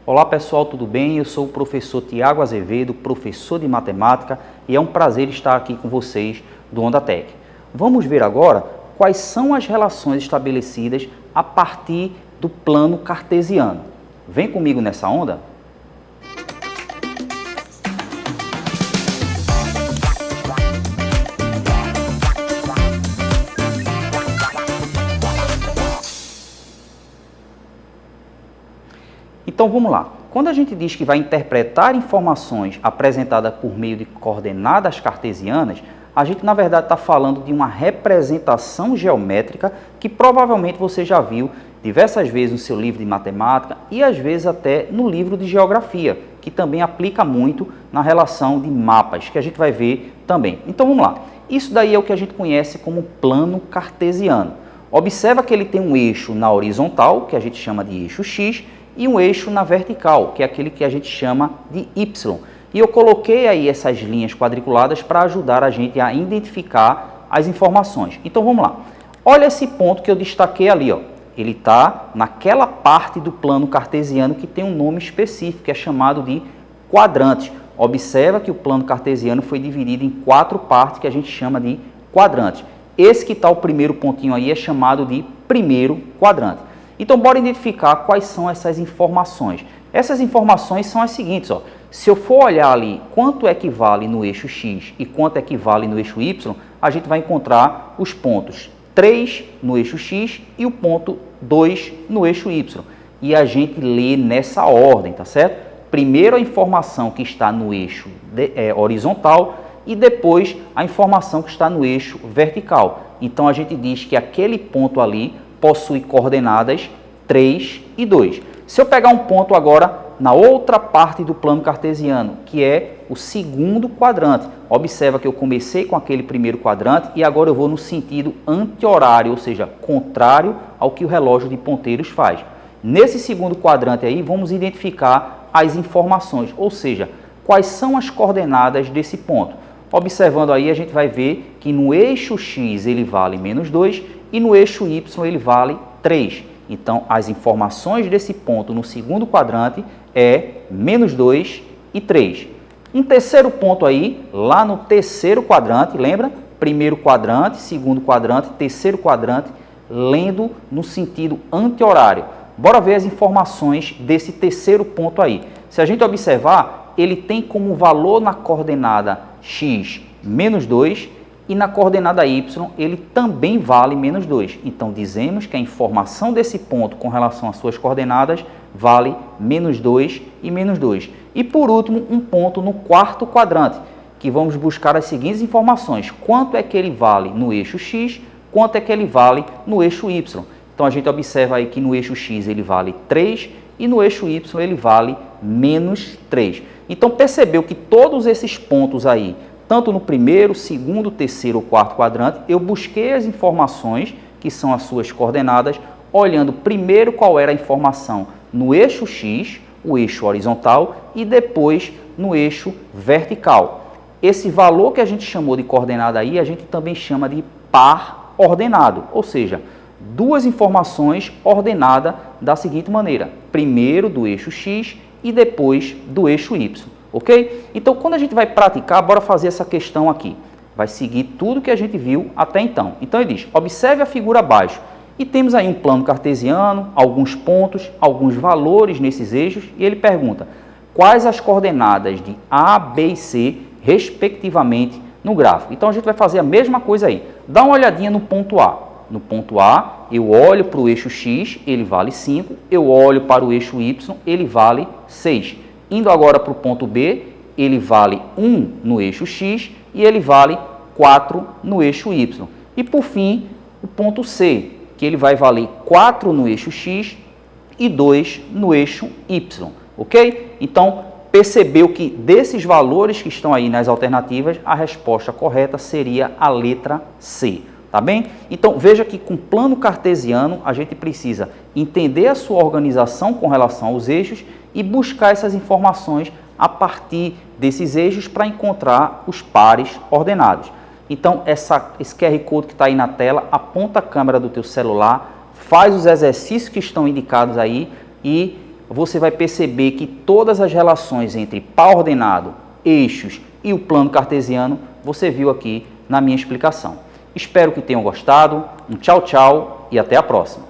Olá pessoal, tudo bem? Eu sou o professor Tiago Azevedo, professor de matemática, e é um prazer estar aqui com vocês do OndaTech. Vamos ver agora quais são as relações estabelecidas a partir do plano cartesiano. Vem comigo nessa onda? Então vamos lá. Quando a gente diz que vai interpretar informações apresentadas por meio de coordenadas cartesianas, a gente na verdade está falando de uma representação geométrica que provavelmente você já viu diversas vezes no seu livro de matemática e às vezes até no livro de geografia, que também aplica muito na relação de mapas, que a gente vai ver também. Então vamos lá. Isso daí é o que a gente conhece como plano cartesiano. Observa que ele tem um eixo na horizontal, que a gente chama de eixo X, e um eixo na vertical, que é aquele que a gente chama de Y. E eu coloquei aí essas linhas quadriculadas para ajudar a gente a identificar as informações. Então vamos lá. Olha esse ponto que eu destaquei ali, ó. Ele está naquela parte do plano cartesiano que tem um nome específico, que é chamado de quadrante. Observa que o plano cartesiano foi dividido em 4 partes que a gente chama de quadrantes. Esse que está o primeiro pontinho aí é chamado de primeiro quadrante. Então, bora identificar quais são essas informações. Essas informações são as seguintes, ó. Se eu for olhar ali quanto equivale no eixo X e quanto equivale no eixo Y, a gente vai encontrar os pontos 3 no eixo X e o ponto 2 no eixo Y. E a gente lê nessa ordem, tá certo? Primeiro a informação que está no eixo horizontal e depois a informação que está no eixo vertical. Então, a gente diz que aquele ponto ali possui coordenadas 3 e 2. Se eu pegar um ponto agora na outra parte do plano cartesiano, que é o segundo quadrante, observa que eu comecei com aquele primeiro quadrante e agora eu vou no sentido anti-horário, ou seja, contrário ao que o relógio de ponteiros faz. Nesse segundo quadrante aí, vamos identificar as informações, ou seja, quais são as coordenadas desse ponto. Observando aí, a gente vai ver que no eixo X ele vale menos 2 e no eixo Y ele vale 3. Então, as informações desse ponto no segundo quadrante é menos 2 e 3. Um terceiro ponto aí, lá no terceiro quadrante, lembra? Primeiro quadrante, segundo quadrante, terceiro quadrante, lendo no sentido anti-horário. Bora ver as informações desse terceiro ponto aí. Se a gente observar, ele tem como valor na coordenada X menos 2 e na coordenada Y ele também vale menos 2. Então, dizemos que a informação desse ponto com relação às suas coordenadas vale menos 2 e menos 2. E por último, um ponto no quarto quadrante, que vamos buscar as seguintes informações. Quanto é que ele vale no eixo X, quanto é que ele vale no eixo Y. Então, a gente observa aí que no eixo X ele vale 3 e no eixo Y ele vale menos 3. Então, percebeu que todos esses pontos aí, tanto no primeiro, segundo, terceiro ou quarto quadrante, eu busquei as informações, que são as suas coordenadas, olhando primeiro qual era a informação no eixo X, o eixo horizontal, e depois no eixo vertical. Esse valor que a gente chamou de coordenada aí, a gente também chama de par ordenado, ou seja, duas informações ordenadas da seguinte maneira: primeiro do eixo X e depois do eixo Y. Ok? Então, quando a gente vai praticar, bora fazer essa questão aqui. Vai seguir tudo que a gente viu até então. Então, ele diz, observe a figura abaixo. E temos aí um plano cartesiano, alguns pontos, alguns valores nesses eixos. E ele pergunta, quais as coordenadas de A, B e C, respectivamente, no gráfico? Então, a gente vai fazer a mesma coisa aí. Dá uma olhadinha no ponto A. No ponto A, eu olho para o eixo X, ele vale 5. Eu olho para o eixo Y, ele vale 6. Indo agora para o ponto B, ele vale 1 no eixo X e ele vale 4 no eixo Y. E por fim, o ponto C, que ele vai valer 4 no eixo X e 2 no eixo Y. Ok? Então, percebeu que desses valores que estão aí nas alternativas, a resposta correta seria a letra C. Tá bem? Então, veja que com plano cartesiano, a gente precisa entender a sua organização com relação aos eixos e buscar essas informações a partir desses eixos para encontrar os pares ordenados. Então, esse QR Code que está aí na tela, aponta a câmera do teu celular, faz os exercícios que estão indicados aí e você vai perceber que todas as relações entre par ordenado, eixos e o plano cartesiano você viu aqui na minha explicação. Espero que tenham gostado. Um tchau, tchau e até a próxima.